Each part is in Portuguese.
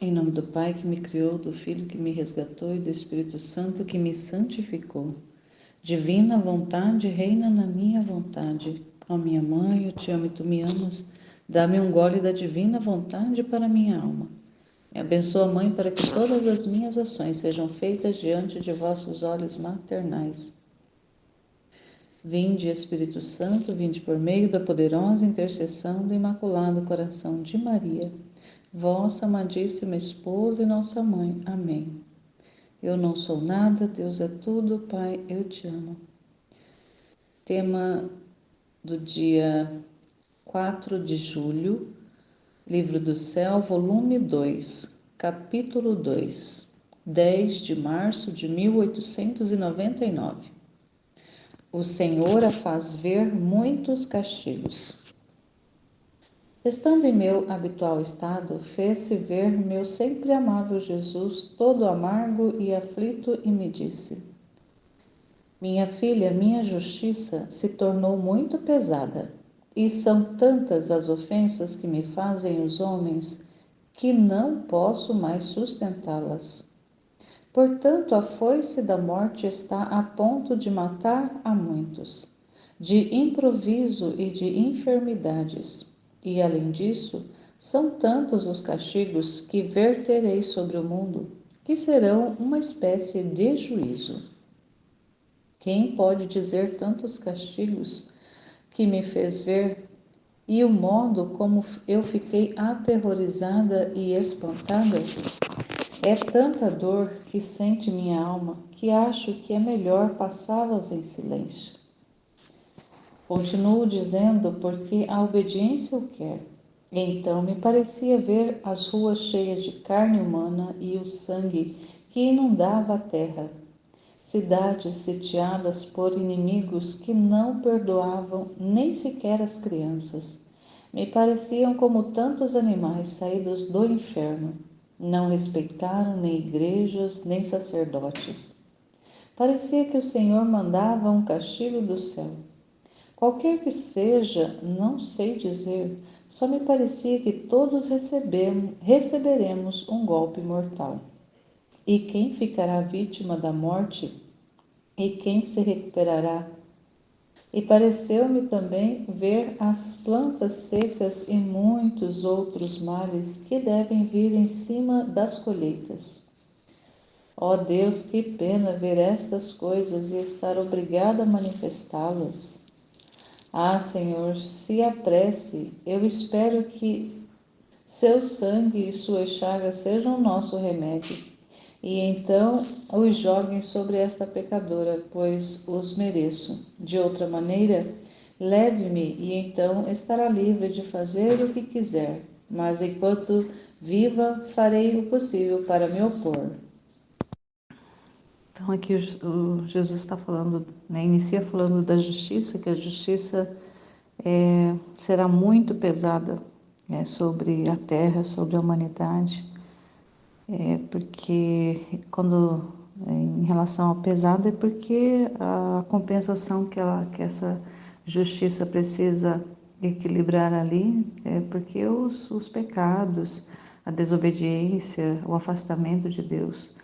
Em nome do Pai que me criou, do Filho que me resgatou e do Espírito Santo que me santificou. Divina vontade, reina na minha vontade. Ó minha mãe, eu te amo e tu me amas. Dá-me um gole da divina vontade para minha alma. Me abençoa, Mãe, para que todas as minhas ações sejam feitas diante de vossos olhos maternais. Vinde, Espírito Santo, vinde por meio da poderosa intercessão do Imaculado Coração de Maria, vossa amadíssima esposa e nossa mãe. Amém. Eu não sou nada, Deus é tudo, Pai, eu te amo. Tema do dia 4 de julho, Livro do Céu, volume 2, capítulo 2, 10 de março de 1899. O Senhor a faz ver muitos castigos. Estando em meu habitual estado, fez-se ver meu sempre amável Jesus, todo amargo e aflito, e me disse: Minha filha, minha justiça se tornou muito pesada, e são tantas as ofensas que me fazem os homens, que não posso mais sustentá-las. Portanto, a foice da morte está a ponto de matar a muitos, de improviso e de enfermidades. E, além disso, são tantos os castigos que verterei sobre o mundo, que serão uma espécie de juízo. Quem pode dizer tantos castigos que me fez ver, e o modo como eu fiquei aterrorizada e espantada? É tanta dor que sente minha alma, que acho que é melhor passá-las em silêncio. Continuo dizendo porque a obediência o quer. Então me parecia ver as ruas cheias de carne humana e o sangue que inundava a terra. Cidades sitiadas por inimigos que não perdoavam nem sequer as crianças. Me pareciam como tantos animais saídos do inferno. Não respeitaram nem igrejas, nem sacerdotes. Parecia que o Senhor mandava um castigo do céu. Qualquer que seja, não sei dizer, só me parecia que todos receberemos um golpe mortal. E quem ficará vítima da morte? E quem se recuperará? E pareceu-me também ver as plantas secas e muitos outros males que devem vir em cima das colheitas. Ó Deus, que pena ver estas coisas e estar obrigada a manifestá-las. Ah, Senhor, se apresse, eu espero que seu sangue e suas chagas sejam o nosso remédio. E então os joguem sobre esta pecadora, pois os mereço. De outra maneira, leve-me e então estará livre de fazer o que quiser. Mas enquanto viva, farei o possível para me opor. Então aqui o Jesus está falando, né, inicia falando da justiça, que a justiça será muito pesada, sobre a terra, sobre a humanidade. Porque quando em relação ao pesado é porque a compensação que essa justiça precisa equilibrar ali é porque os pecados, a desobediência, o afastamento de Deus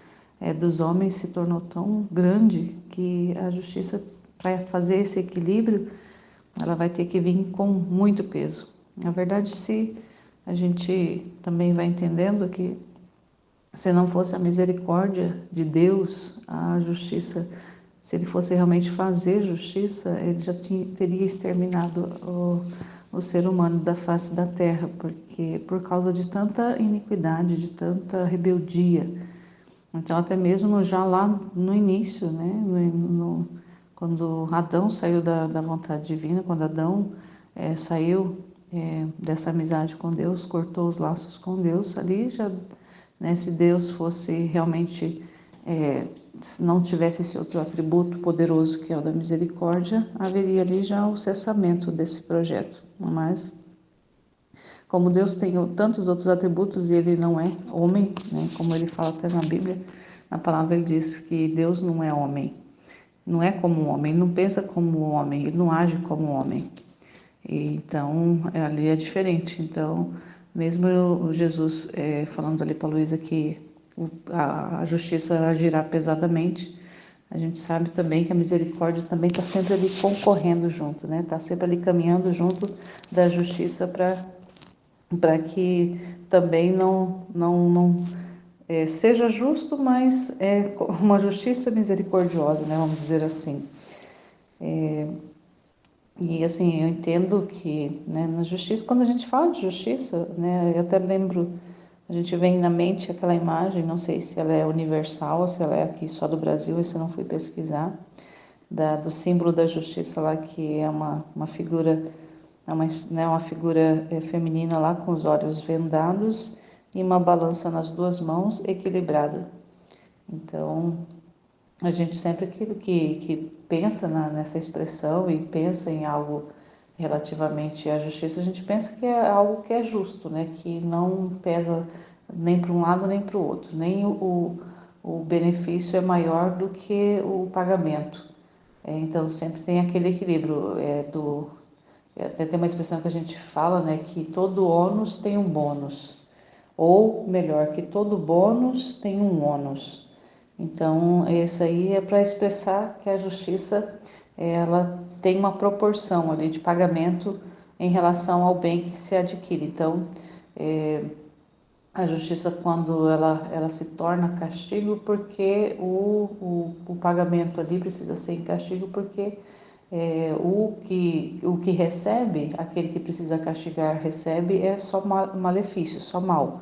dos homens se tornou tão grande que a justiça, para fazer esse equilíbrio, ela vai ter que vir com muito peso. Na verdade, se a gente também vai entendendo que se não fosse a misericórdia de Deus, a justiça, se ele fosse realmente fazer justiça, ele já teria exterminado o ser humano da face da terra, porque por causa de tanta iniquidade, de tanta rebeldia. Então, até mesmo já lá no início, né, quando Adão saiu da vontade divina, quando Adão saiu dessa amizade com Deus, cortou os laços com Deus, ali já, né, se Deus fosse realmente, se não tivesse esse outro atributo poderoso que é o da misericórdia, haveria ali já o cessamento desse projeto. Mas, como Deus tem tantos outros atributos e ele não é homem, né, como ele fala até na Bíblia, na palavra ele diz que Deus não é homem, não é como um homem, ele não pensa como um homem, ele não age como um homem. E então, ali é diferente. Então, Mesmo Jesus falando ali para a Luísa que a justiça agirá pesadamente, a gente sabe também que a misericórdia também está sempre ali concorrendo junto, né? Está sempre ali caminhando junto da justiça para que também não seja justo, mas uma justiça misericordiosa, né? Vamos dizer assim. E assim, eu entendo que, né, na justiça, quando a gente fala de justiça, né, eu até lembro, a gente vem na mente aquela imagem, não sei se ela é universal ou se ela é aqui só do Brasil, isso eu não fui pesquisar, do símbolo da justiça lá, que é uma figura, uma figura feminina lá com os olhos vendados e uma balança nas duas mãos equilibrada. Então, a gente sempre que pensa nessa expressão e pensa em algo relativamente à justiça, a gente pensa que é algo que é justo, né? Que não pesa nem para um lado nem para o outro, nem o benefício é maior do que o pagamento. Então sempre tem aquele equilíbrio até tem uma expressão que a gente fala, né? Que todo ônus tem um bônus, ou melhor, que todo bônus tem um ônus. Então, isso aí é para expressar que a justiça ela tem uma proporção ali de pagamento em relação ao bem que se adquire. Então, a justiça, quando ela se torna castigo, porque o pagamento ali precisa ser em castigo, porque o que recebe, aquele que precisa castigar recebe, é só malefício, só mal.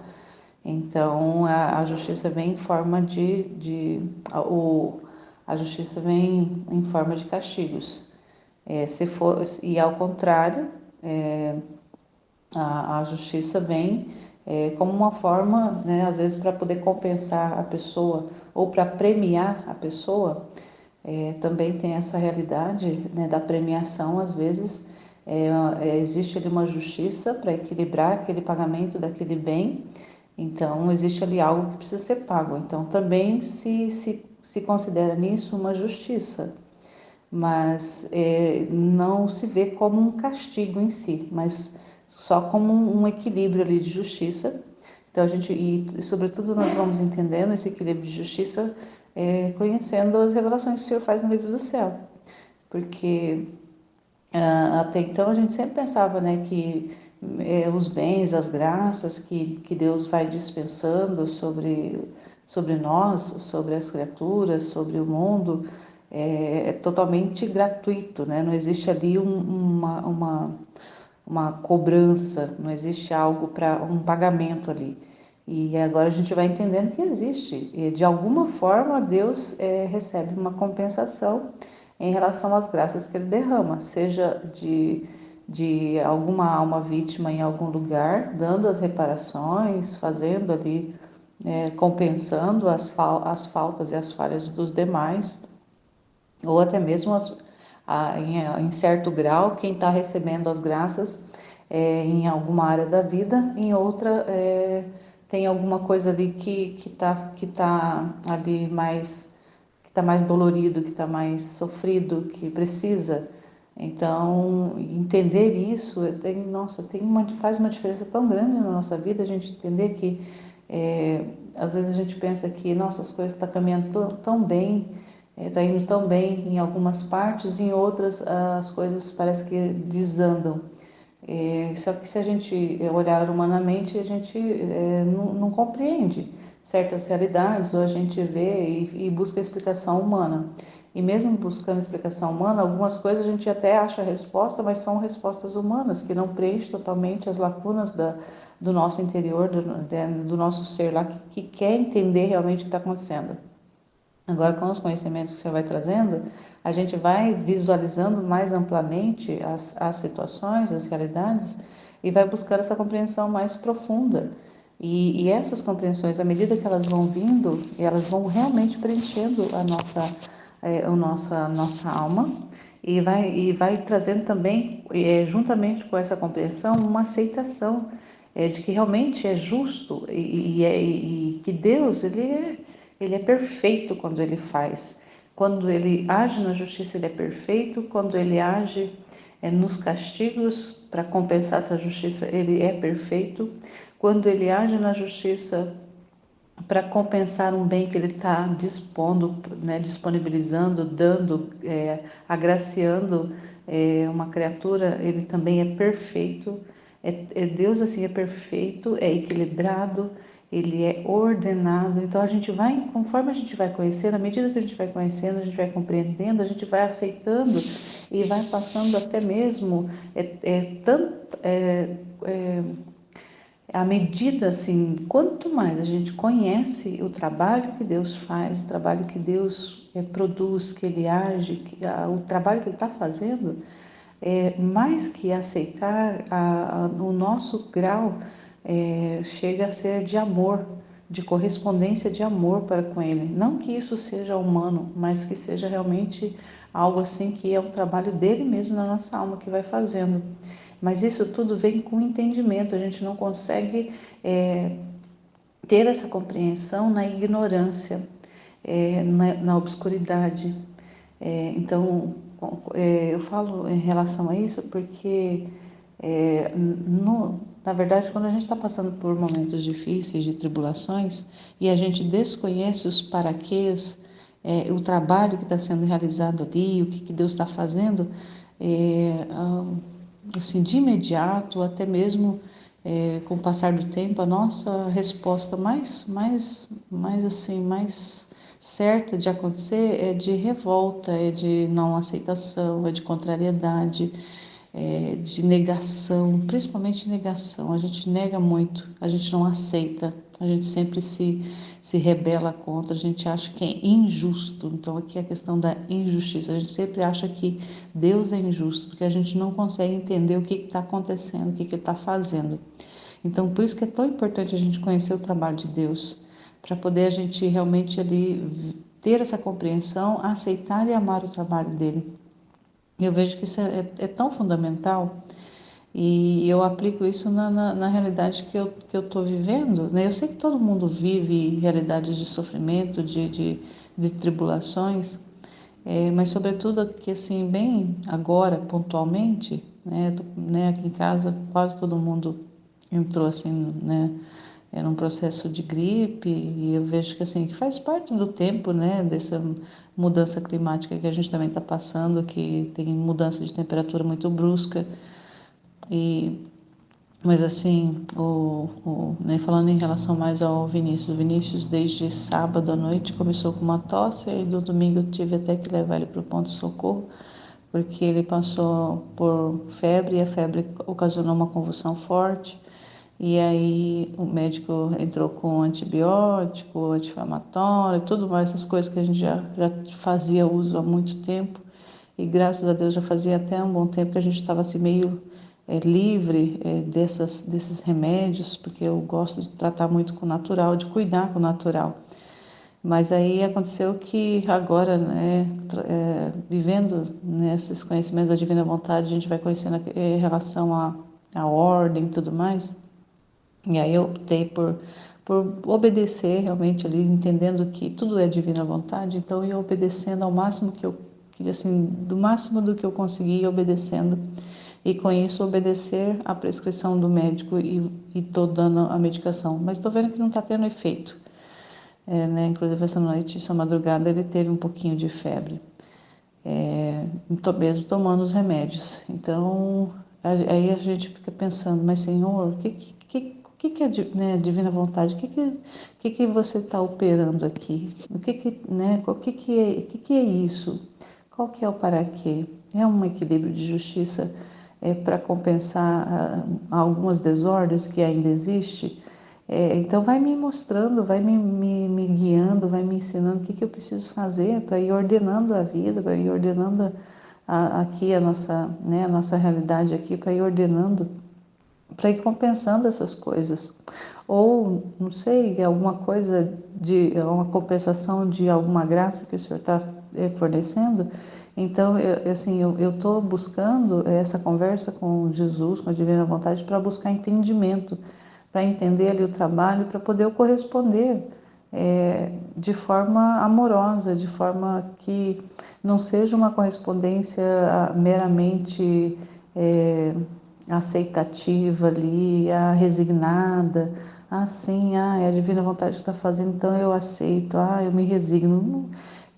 Então, a justiça vem em forma a justiça vem em forma de castigos. Se for, e ao contrário, é, a justiça vem como uma forma, né, às vezes para poder compensar a pessoa ou para premiar a pessoa. Também tem essa realidade, né, da premiação, às vezes existe ali uma justiça para equilibrar aquele pagamento daquele bem, então existe ali algo que precisa ser pago, então também se considera nisso uma justiça, mas não se vê como um castigo em si, mas só como um equilíbrio ali de justiça. Então a gente, e sobretudo nós vamos entendendo esse equilíbrio de justiça conhecendo as revelações que o Senhor faz no livro do céu, porque até então a gente sempre pensava, né, que os bens, as graças que Deus vai dispensando sobre nós, sobre as criaturas, sobre o mundo, é totalmente gratuito, né? Não existe ali uma cobrança, não existe algo para um pagamento ali. E agora a gente vai entendendo que existe. E de alguma forma Deus recebe uma compensação em relação às graças que Ele derrama, seja de alguma alma vítima em algum lugar, dando as reparações, fazendo ali, compensando as faltas e as falhas dos demais, ou até mesmo em certo grau, quem está recebendo as graças em alguma área da vida, em outra tem alguma coisa ali que tá ali mais que está mais dolorido, que está mais sofrido, que precisa. Então, entender isso faz uma diferença tão grande na nossa vida, a gente entender que às vezes a gente pensa que nossas coisas estão caminhando tão bem, está indo tão bem em algumas partes, em outras as coisas parece que desandam. Só que se a gente olhar humanamente, a gente não compreende certas realidades, ou a gente vê e busca explicação humana. E mesmo buscando explicação humana, algumas coisas a gente até acha a resposta, mas são respostas humanas, que não preenchem totalmente as lacunas do nosso interior, do nosso ser lá, que quer entender realmente o que está acontecendo. Agora, com os conhecimentos que você vai trazendo, a gente vai visualizando mais amplamente as situações, as realidades, e vai buscar essa compreensão mais profunda. E essas compreensões, à medida que elas vão vindo, elas vão realmente preenchendo a nossa alma e vai trazendo também, juntamente com essa compreensão, uma aceitação de que realmente é justo e que Deus, ele é perfeito quando ele faz. Quando ele age na justiça, ele é perfeito. Quando ele age nos castigos, para compensar essa justiça, ele é perfeito. Quando ele age na justiça para compensar um bem que ele está dispondo, né, disponibilizando, dando, agraciando uma criatura, ele também é perfeito. Deus assim é perfeito, é equilibrado, ele é ordenado. Então a gente vai, conforme a gente vai conhecendo, à medida que a gente vai conhecendo, a gente vai compreendendo, a gente vai aceitando e vai passando até mesmo tanto à medida assim, quanto mais a gente conhece o trabalho que Deus faz, o trabalho que Deus produz, que Ele age, o trabalho que Ele está fazendo, mais que aceitar, o nosso grau chega a ser de amor, de correspondência de amor para com Ele. Não que isso seja humano, mas que seja realmente algo assim que é um trabalho dele mesmo na nossa alma que vai fazendo. Mas isso tudo vem com entendimento, a gente não consegue ter essa compreensão na ignorância, na obscuridade. Então, eu falo em relação a isso porque, na verdade, quando a gente está passando por momentos difíceis, de tribulações, e a gente desconhece os paraquês, o trabalho que está sendo realizado ali, o que Deus está fazendo, assim, de imediato, até mesmo com o passar do tempo, a nossa resposta mais certa de acontecer é de revolta, é de não aceitação, é de contrariedade, de negação, principalmente negação. A gente nega muito, a gente não aceita, a gente sempre se rebela contra, a gente acha que é injusto. Então aqui é a questão da injustiça, a gente sempre acha que Deus é injusto, porque a gente não consegue entender o que está acontecendo, o que Ele está fazendo. Então por isso que é tão importante a gente conhecer o trabalho de Deus, para poder a gente realmente ali ter essa compreensão, aceitar e amar o trabalho dele. Eu vejo que isso é tão fundamental e eu aplico isso na realidade que eu estou vivendo, né? Eu sei que todo mundo vive realidades de sofrimento, de tribulações, mas sobretudo aqui assim, bem agora, pontualmente, né, aqui em casa quase todo mundo entrou assim, né, num processo de gripe e eu vejo que assim, que faz parte do tempo, né, dessa mudança climática que a gente também está passando, que tem mudança de temperatura muito brusca e mas assim, né, falando em relação mais ao Vinícius, o Vinícius desde sábado à noite começou com uma tosse e do domingo eu tive até que levar ele para o ponto-socorro, porque ele passou por febre e a febre ocasionou uma convulsão forte. E aí o médico entrou com antibiótico, anti-inflamatório, tudo mais, essas coisas que a gente já fazia uso há muito tempo. E graças a Deus já fazia até um bom tempo que a gente estava assim meio livre desses remédios, porque eu gosto de tratar muito com o natural, de cuidar com o natural. Mas aí aconteceu que agora, né, vivendo nesses conhecimentos da divina vontade, a gente vai conhecendo em relação à ordem e tudo mais. E aí eu optei por obedecer realmente ali, entendendo que tudo é divina vontade, então eu ia obedecendo ao máximo assim, do máximo do que eu conseguia, obedecendo. E com isso obedecer à prescrição do médico e tô dando a medicação. Mas estou vendo que não está tendo efeito. Né? Inclusive essa noite, essa madrugada, ele teve um pouquinho de febre. Tô mesmo tomando os remédios. Então, aí a gente fica pensando, mas Senhor, o que é né, divina vontade? O que você está operando aqui? Né, o que é isso? Qual que é o para quê? É um equilíbrio de justiça para compensar algumas desordens que ainda existem? Então vai me mostrando, vai me guiando, vai me ensinando o que eu preciso fazer para ir ordenando a vida, para ir ordenando aqui a nossa realidade aqui, para ir ordenando, para ir compensando essas coisas. Ou, não sei, alguma coisa de uma compensação de alguma graça que o Senhor está fornecendo. Então, eu estou buscando essa conversa com Jesus, com a divina vontade, para buscar entendimento, para entender ali o trabalho, para poder eu corresponder de forma amorosa, de forma que não seja uma correspondência meramente aceitativa ali, a resignada, assim, é a divina vontade que está fazendo, então eu aceito, eu me resigno.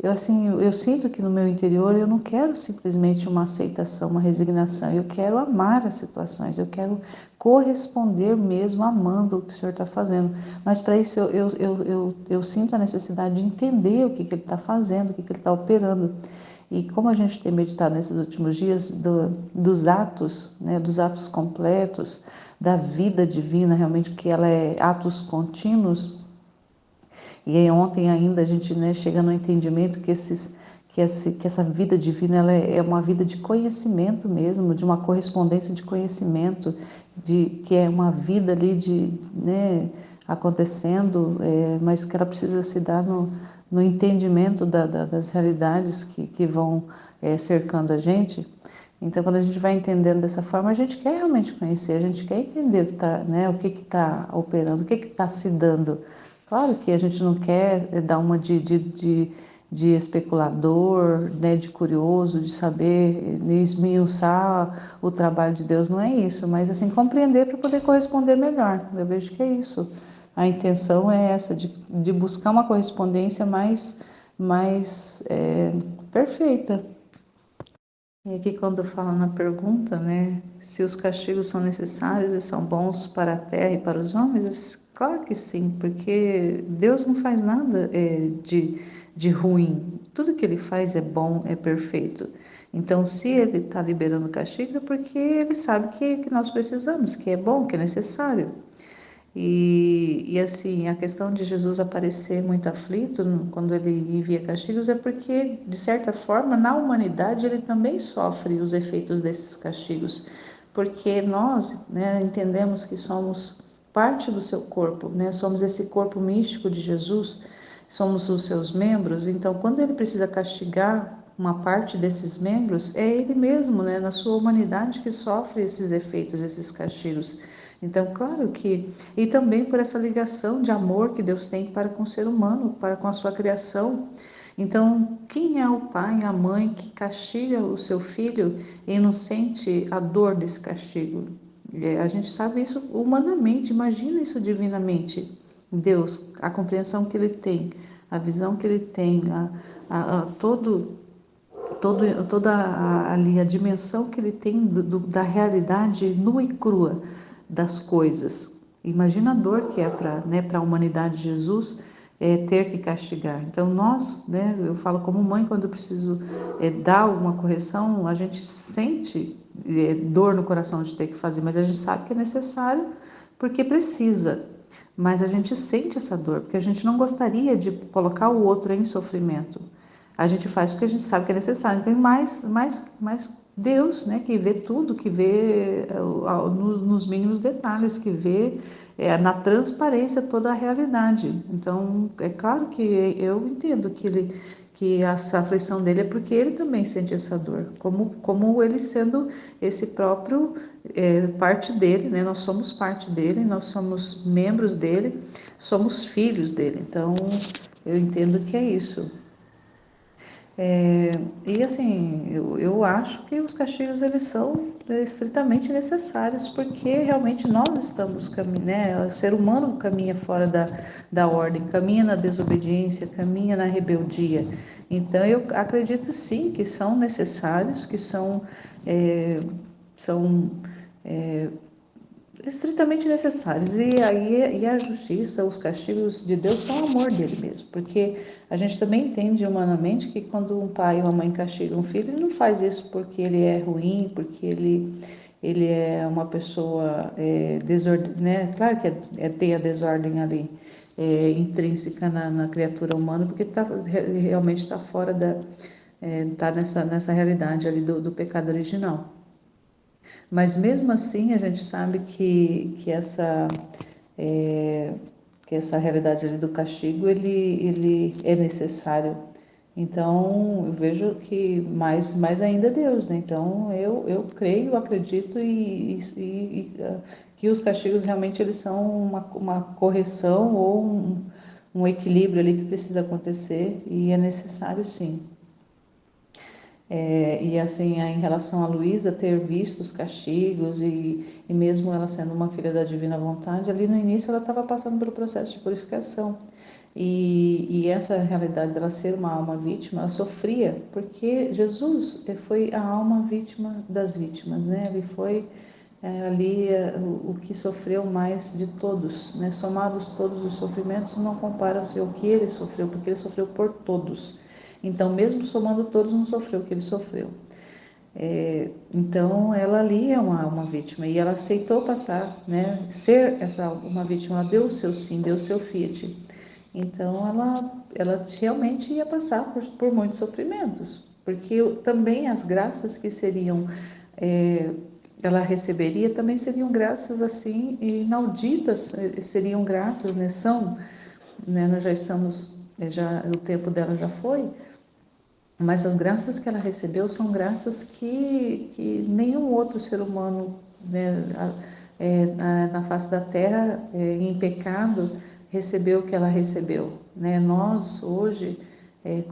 Eu assim, eu sinto que no meu interior eu não quero simplesmente uma aceitação, uma resignação, eu quero amar as situações, eu quero corresponder mesmo amando o que o Senhor está fazendo. Mas para isso eu sinto a necessidade de entender o que Ele está fazendo, o que Ele está operando. E como a gente tem meditado nesses últimos dias dos atos, né, dos atos completos, da vida divina, realmente, que ela é atos contínuos, e aí ontem ainda a gente, né, chega no entendimento que essa vida divina ela é uma vida de conhecimento mesmo, de uma correspondência de conhecimento, que é uma vida ali né, acontecendo, mas que ela precisa se dar no entendimento das realidades que vão cercando a gente. Então, quando a gente vai entendendo dessa forma, a gente quer realmente conhecer, a gente quer entender o que está, né, o que está operando, o que está se dando. Claro que a gente não quer dar uma de especulador, né, de curioso, de saber esmiuçar o trabalho de Deus, não é isso, mas assim, compreender para poder corresponder melhor. Eu vejo que é isso. A intenção é essa, de buscar uma correspondência mais perfeita. E aqui quando fala na pergunta, né, se os castigos são necessários e são bons para a terra e para os homens, claro que sim, porque Deus não faz nada de ruim. Tudo que Ele faz é bom, é perfeito. Então, se Ele está liberando castigo, é porque Ele sabe que nós precisamos, que é bom, que é necessário. E assim, a questão de Jesus aparecer muito aflito quando ele envia castigos é porque, de certa forma, na humanidade ele também sofre os efeitos desses castigos, porque nós, né, entendemos que somos parte do seu corpo, né, somos esse corpo místico de Jesus, somos os seus membros, então quando ele precisa castigar uma parte desses membros, é ele mesmo, né, na sua humanidade que sofre esses efeitos, esses castigos. Então, claro que, e também por essa ligação de amor que Deus tem para com o ser humano, para com a sua criação. Então, quem é o pai, a mãe que castiga o seu filho e não sente a dor desse castigo? A gente sabe isso humanamente, imagina isso divinamente. Deus, a compreensão que ele tem, a visão que ele tem, ali a dimensão que ele tem da realidade nua e crua das coisas. Imagina a dor que é para, né, para a humanidade de Jesus ter que castigar. Então nós, né, eu falo como mãe, quando eu preciso dar alguma correção, a gente sente dor no coração de ter que fazer, mas a gente sabe que é necessário porque precisa. Mas a gente sente essa dor, porque a gente não gostaria de colocar o outro em sofrimento. A gente faz porque a gente sabe que é necessário. Então, mais Deus, né, que vê tudo, que vê nos mínimos detalhes, que vê na transparência toda a realidade. Então, é claro que eu entendo que essa aflição dele é porque ele também sente essa dor, como ele sendo esse próprio parte dele, né? Nós somos parte dele, nós somos membros dele, somos filhos dele. Então, eu entendo que é isso. E assim, eu acho que os castigos eles são estritamente necessários, porque realmente nós estamos caminhando, né? O ser humano caminha fora da ordem, caminha na desobediência, caminha na rebeldia. Então eu acredito sim que são necessários, que são estritamente necessários. E a justiça, os castigos de Deus são o amor dele mesmo, porque a gente também entende humanamente que quando um pai ou uma mãe castiga um filho, ele não faz isso porque ele é ruim, porque ele é uma pessoa desordem, né? Claro que tem a desordem ali intrínseca na criatura humana, porque realmente está fora está nessa realidade ali do pecado original. Mas mesmo assim, a gente sabe é, que essa realidade ali do castigo, ele é necessário. Então, eu vejo que mais ainda Deus, né? Então, eu creio, acredito que os castigos realmente eles são uma correção ou um equilíbrio ali que precisa acontecer e é necessário sim. E assim, em relação a Luísa ter visto os castigos e mesmo ela sendo uma filha da divina vontade, ali no início ela estava passando pelo processo de purificação. E essa realidade dela ser uma alma vítima, ela sofria, porque Jesus foi a alma vítima das vítimas, né? Ele foi ali o que sofreu mais de todos, né? Somados todos os sofrimentos, não compara-se ao que ele sofreu, porque ele sofreu por todos. Então, mesmo somando todos, não sofreu o que ele sofreu. Então, ela ali é uma vítima e ela aceitou passar, né? Ser uma vítima, ela deu o seu sim, deu o seu fiat. Então, ela realmente ia passar por muitos sofrimentos, porque também as graças que seriam é, ela receberia também seriam graças assim inauditas, seriam graças, né? São, né? Nós já estamos, já o tempo dela já foi, mas as graças que ela recebeu são graças que nenhum outro ser humano, né, na face da terra, em pecado, recebeu o que ela recebeu, né? Nós hoje,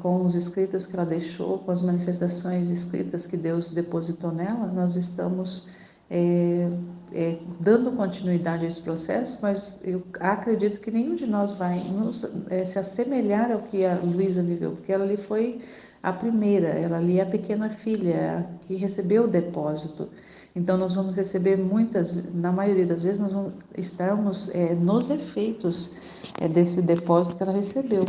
com os escritos que ela deixou, com as manifestações escritas que Deus depositou nela, nós estamos dando continuidade a esse processo, mas eu acredito que nenhum de nós vai se assemelhar ao que a Luísa viveu, porque ela ali foi a primeira, ela ali é a pequena filha que recebeu o depósito. Então nós vamos receber na maioria das vezes nós vamos estarmos nos efeitos desse depósito que ela recebeu.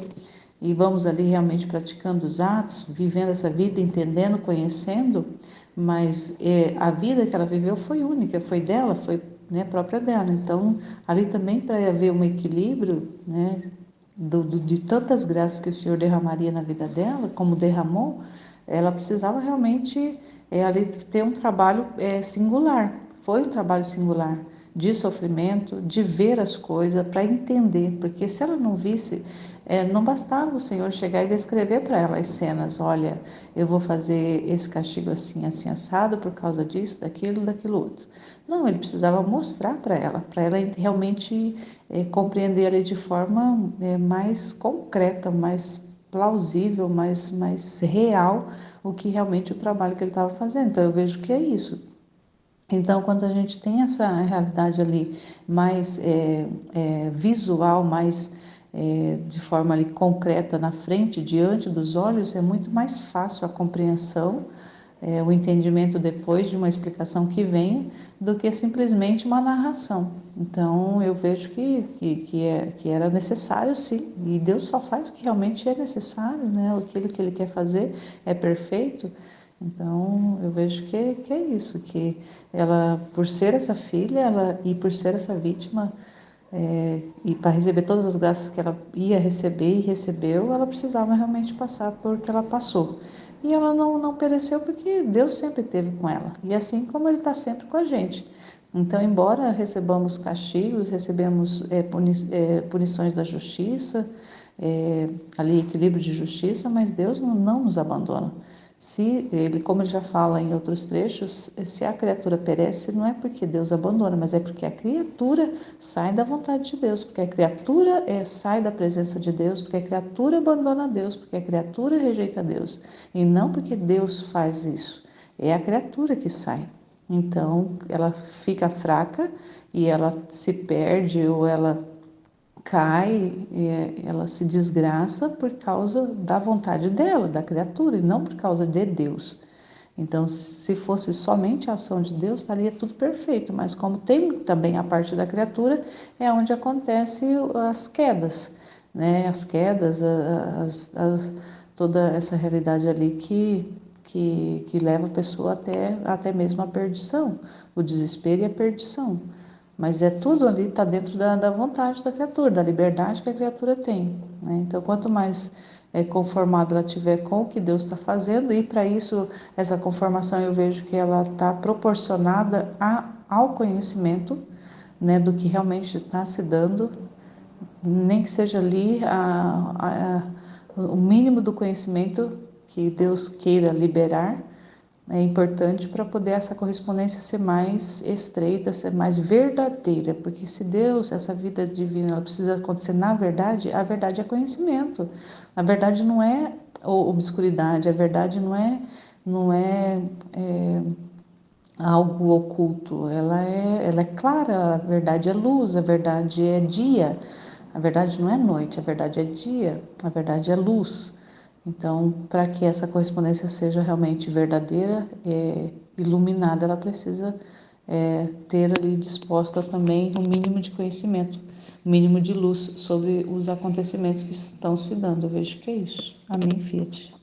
E vamos ali realmente praticando os atos, vivendo essa vida, entendendo, conhecendo, mas a vida que ela viveu foi única, foi dela, foi, né, própria dela. Então, ali também para haver um equilíbrio, né, de tantas graças que o Senhor derramaria na vida dela, como derramou, ela precisava realmente ali ter um trabalho singular. Foi um trabalho singular de sofrimento, de ver as coisas, para entender, porque se ela não visse, não bastava o Senhor chegar e descrever para ela as cenas, olha, eu vou fazer esse castigo assim, assim, assado, por causa disso, daquilo outro. Não, ele precisava mostrar para ela realmente compreender ali de forma mais concreta, mais plausível, mais real o que realmente o trabalho que ele estava fazendo. Então eu vejo que é isso. Então, quando a gente tem essa realidade ali mais visual, mais de forma ali concreta na frente, diante dos olhos, é muito mais fácil a compreensão, o entendimento depois de uma explicação que vem, do que simplesmente uma narração. Então, eu vejo que era necessário, sim, e Deus só faz o que realmente é necessário, né? Aquilo que Ele quer fazer é perfeito. Então, eu vejo que é isso, que ela, por ser essa filha, e por ser essa vítima, e para receber todas as graças que ela ia receber e recebeu, ela precisava realmente passar por que ela passou. E ela não pereceu porque Deus sempre esteve com ela, e assim como Ele está sempre com a gente. Então, embora recebamos castigos, recebemos punições da justiça, ali equilíbrio de justiça, mas Deus não nos abandona. Se ele, como ele já fala em outros trechos, se a criatura perece, não é porque Deus abandona, mas é porque a criatura sai da vontade de Deus, porque a criatura sai da presença de Deus, porque a criatura abandona Deus, porque a criatura rejeita Deus, e não porque Deus faz isso. É a criatura que sai. Então, ela fica fraca e ela se perde ou ela cai, ela se desgraça por causa da vontade dela, da criatura, e não por causa de Deus. Então, se fosse somente a ação de Deus, estaria tudo perfeito, mas como tem também a parte da criatura, é onde acontecem as quedas, né? As quedas, toda essa realidade ali que leva a pessoa até mesmo à perdição, o desespero e a perdição. Mas tudo ali está dentro da vontade da criatura, da liberdade que a criatura tem, né? Então, quanto mais conformada ela tiver com o que Deus está fazendo, e para isso, essa conformação eu vejo que ela está proporcionada ao conhecimento, né, do que realmente está se dando, nem que seja ali o mínimo do conhecimento que Deus queira liberar, é importante para poder essa correspondência ser mais estreita, ser mais verdadeira, porque se Deus, essa vida divina, ela precisa acontecer na verdade, a verdade é conhecimento. A verdade não é obscuridade, a verdade não é não é algo oculto, ela é clara, a verdade é luz, a verdade é dia, a verdade não é noite, a verdade é dia, a verdade é luz. Então, para que essa correspondência seja realmente verdadeira, iluminada, ela precisa ter ali disposta também o mínimo de conhecimento, o mínimo de luz sobre os acontecimentos que estão se dando. Eu vejo que é isso. Amém, Fiat.